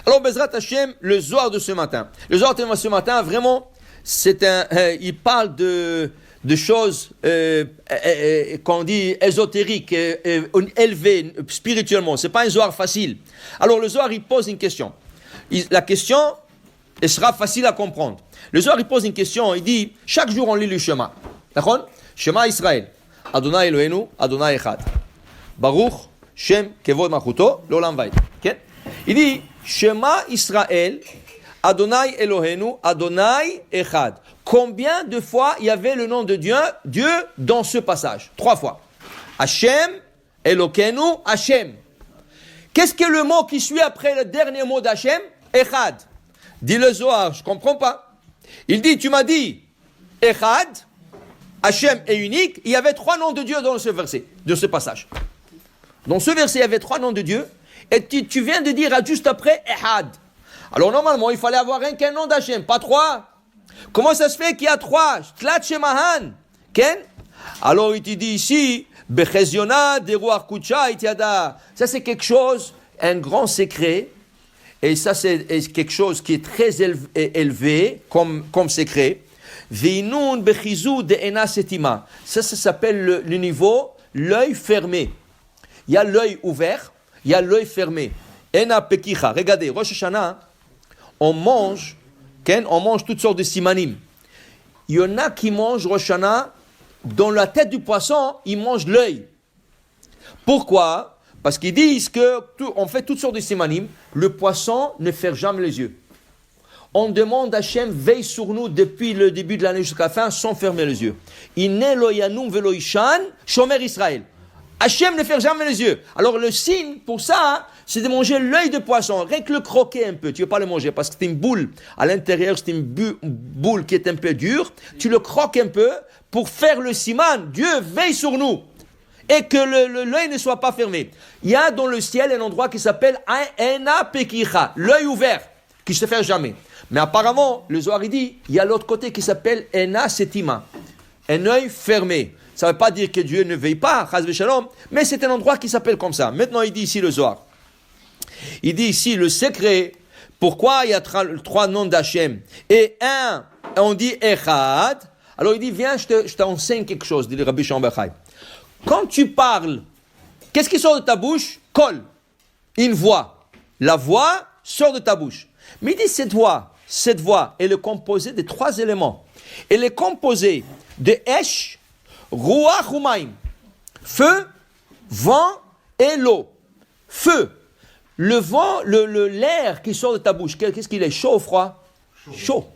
Alors, Bezrat Hashem, le Zohar de ce matin. Le Zohar de ce matin, vraiment, il parle de choses, qu'on dit ésotériques, élevées spirituellement. C'est pas un Zohar facile. Alors, le Zohar, il pose une question. La question, elle sera facile à comprendre. Le Zohar, il pose une question. Il dit, chaque jour, on lit le Shema. D'accord? Shema Israël. Adonai Eloheinu, Adonai Echad. Baruch, Shem, Kevod Malchuto, L'Olam Vaed. Okay? Il dit, Shema Israël, Adonai Eloheinu, Adonai Echad. Combien de fois il y avait le nom de Dieu dans ce passage? 3 fois. Hashem, Elokeinu, Hashem. Qu'est-ce que le mot qui suit après le dernier mot d'Hashem? Echad. Dit le Zohar, je ne comprends pas. Il dit, tu m'as dit, Echad, Hashem est unique. Il y avait 3 noms de Dieu dans ce verset, de ce passage. Dans ce verset, il y avait 3 noms de Dieu. Et tu viens de dire juste après, Echad. Alors normalement, il fallait avoir qu'un nom d'Hachem, pas 3. Comment ça se fait qu'il y a 3? Tlat Shemahan. Ken? Alors il te dit ici, Becheziona, Deruach Kucha, Itiada. Ça c'est quelque chose, un grand secret. Et ça c'est quelque chose qui est très élevé comme secret. Veinun Bechizou de Ena Setima. Ça s'appelle le niveau, l'œil fermé. Il y a l'œil ouvert, il y a l'œil fermé. Ena Pekicha. Regardez, Rosh Hashanah, on mange toutes sortes de simanim. Il y en a qui mangent Rosh Hashanah, dans la tête du poisson, ils mangent l'œil. Pourquoi? Parce qu'ils disent qu'on fait toutes sortes de simanim, le poisson ne ferme jamais les yeux. On demande à Hachem, veille sur nous depuis le début de l'année jusqu'à la fin, sans fermer les yeux. Iné lo yanum velo ishan, shomer Israël. Hachem ne ferme jamais les yeux. Alors le signe pour ça, c'est de manger l'œil de poisson, rien que le croquer un peu. Tu ne veux pas le manger parce que c'est une boule. À l'intérieur, c'est une boule qui est un peu dure. Tu le croques un peu pour faire le siman. Dieu veille sur nous. Et que l'œil ne soit pas fermé. Il y a dans le ciel un endroit qui s'appelle Ena Pekicha, l'œil ouvert, qui ne se ferme jamais. Mais apparemment, le Zohar dit, il y a l'autre côté qui s'appelle Ena Setima, un œil fermé. Ça ne veut pas dire que Dieu ne veille pas, Chaz v'Shalom, mais c'est un endroit qui s'appelle comme ça. Maintenant, il dit ici le Zohar. Il dit ici le secret, pourquoi il y a 3 noms d'Hachem. Et on dit Echad. Alors il dit, viens, je t'enseigne quelque chose, dit le Rabbi Shimon bar Yochai. Quand tu parles, qu'est-ce qui sort de ta bouche? Kol, une voix. La voix sort de ta bouche. Mais il dit cette voix, elle est composée de 3 éléments. Elle est composée de Esh, Ruach Umayim. Feu, vent et l'eau. Feu. Le vent, l'air qui sort de ta bouche, qu'est-ce qu'il est? Chaud ou froid? Chaud.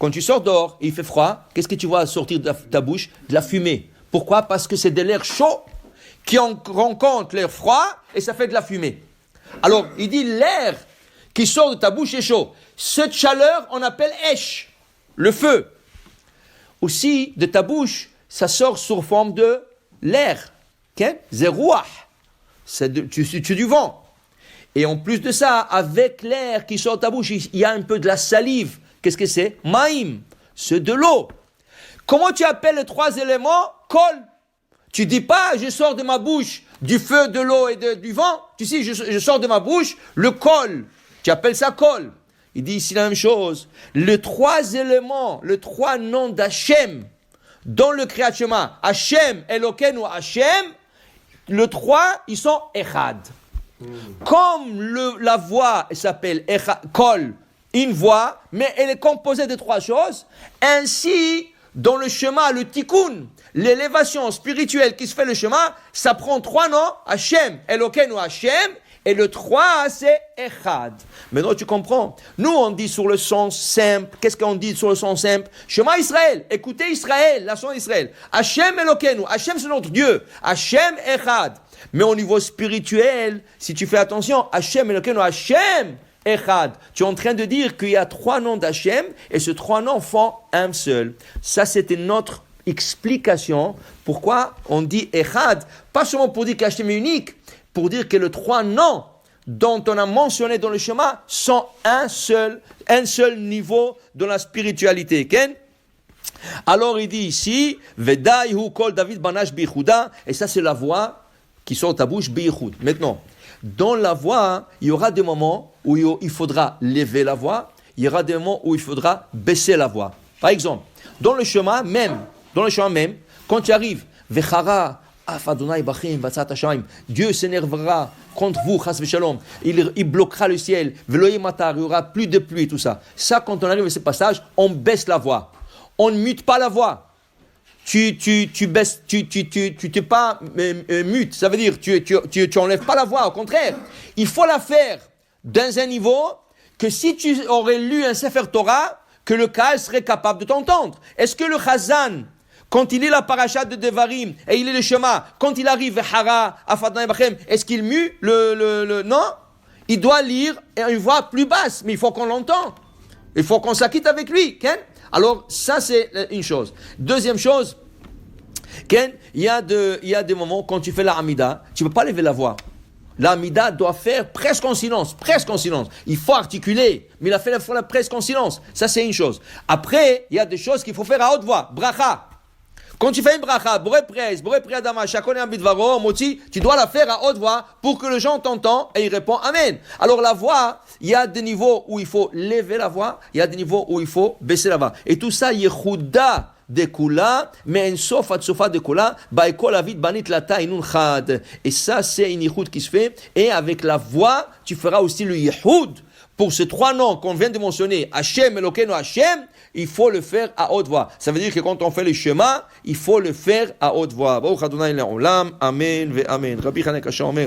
Quand tu sors dehors et il fait froid, qu'est-ce que tu vois sortir de ta bouche? De la fumée. Pourquoi? Parce que c'est de l'air chaud qui rencontre l'air froid et ça fait de la fumée. Alors, il dit l'air qui sort de ta bouche est chaud. Cette chaleur, on appelle Esh, le feu. Aussi, de ta bouche, ça sort sous forme de l'air. Okay? Zerouach. C'est du vent. Et en plus de ça, avec l'air qui sort de ta bouche, il y a un peu de la salive. Qu'est-ce que c'est? Maïm. C'est de l'eau. Comment tu appelles les 3 éléments? Kol. Tu dis pas, je sors de ma bouche du feu, de l'eau et du vent. Tu sais, je sors de ma bouche le kol. Tu appelles ça kol. Il dit ici la même chose. Les 3 éléments, les 3 noms d'Hachem dans le Kriyat Shema, Hachem, Elokeinu, Hachem, les 3, ils sont Echad. Comme la voix s'appelle Kol, une voix, mais elle est composée de 3 choses. Ainsi, dans le chemin, le tikkun, l'élévation spirituelle qui se fait le chemin, ça prend 3 noms, Hachem, Elokeinu, Hachem, et le 3, c'est Echad. Maintenant, tu comprends. Nous, on dit sur le sens simple. Qu'est-ce qu'on dit sur le sens simple? Shema Israël. Écoutez Israël, la son d'Israël. Hachem Elokeinu. Hachem, c'est notre Dieu. Hachem Echad. Mais au niveau spirituel, si tu fais attention, Hachem Elokeinu, Hachem Echad. Tu es en train de dire qu'il y a 3 noms d'Hachem et ces 3 noms font un seul. Ça, c'était notre explication. Pourquoi on dit Echad? Pas seulement pour dire qu'Hachem est unique, pour dire que les 3 noms dont on a mentionné dans le schéma sont un seul niveau dans la spiritualité. Ken? Alors il dit ici, Vedai hu kol David banash bichuda, et ça c'est la voix qui sort de ta bouche bichud. Maintenant, dans la voix, il y aura des moments où il faudra lever la voix, il y aura des moments où il faudra baisser la voix. Par exemple, dans le chemin même, quand tu arrives, Vechara, Dieu s'énervera contre vous, il bloquera le ciel, il n'y aura plus de pluie, tout ça. Ça, quand on arrive à ce passage, on baisse la voix. On ne mute pas la voix. Tu baisses, tu t'es pas mute. Ça veut dire, tu enlèves pas la voix. Au contraire, il faut la faire dans un niveau que si tu aurais lu un Sefer Torah, que le Kahal serait capable de t'entendre. Est-ce que le Chazan, quand il lit la paracha de Devarim et il lit le Shema, quand il arrive Hara, Afadna Bachem, est-ce qu'il mue non? Il doit lire une voix plus basse, mais il faut qu'on l'entende. Il faut qu'on s'acquitte avec lui. Ken? Alors, ça c'est une chose. Deuxième chose, Ken, il y a des moments quand tu fais la Hamida, tu ne peux pas lever la voix. La Hamida doit faire presque en silence. Il faut articuler, mais il a fait la fois presque en silence. Ça c'est une chose. Après, il y a des choses qu'il faut faire à haute voix. Bracha. Quand tu fais une bracha, Boré Adama, Shakone Ambidvaro, Moti, tu dois la faire à haute voix pour que le gens t'entendent et ils répondent Amen. Alors la voix, il y a des niveaux où il faut lever la voix, il y a des niveaux où il faut baisser la voix. Et tout ça, Yehuda de Kula, mais en sofa de Kula, Baikol Avid Banit Lata Inun Chad. Et ça, c'est une Yehoud qui se fait. Et avec la voix, tu feras aussi le Yehoud. Pour ces trois noms qu'on vient de mentionner, Hashem, Elokeinu, Hashem, il faut le faire à haute voix. Ça veut dire que quand on fait le schéma, il faut le faire à haute voix. Baruch Adonai Le'olam, Amen, Ve Amen. Rabbi Chaneka Omer.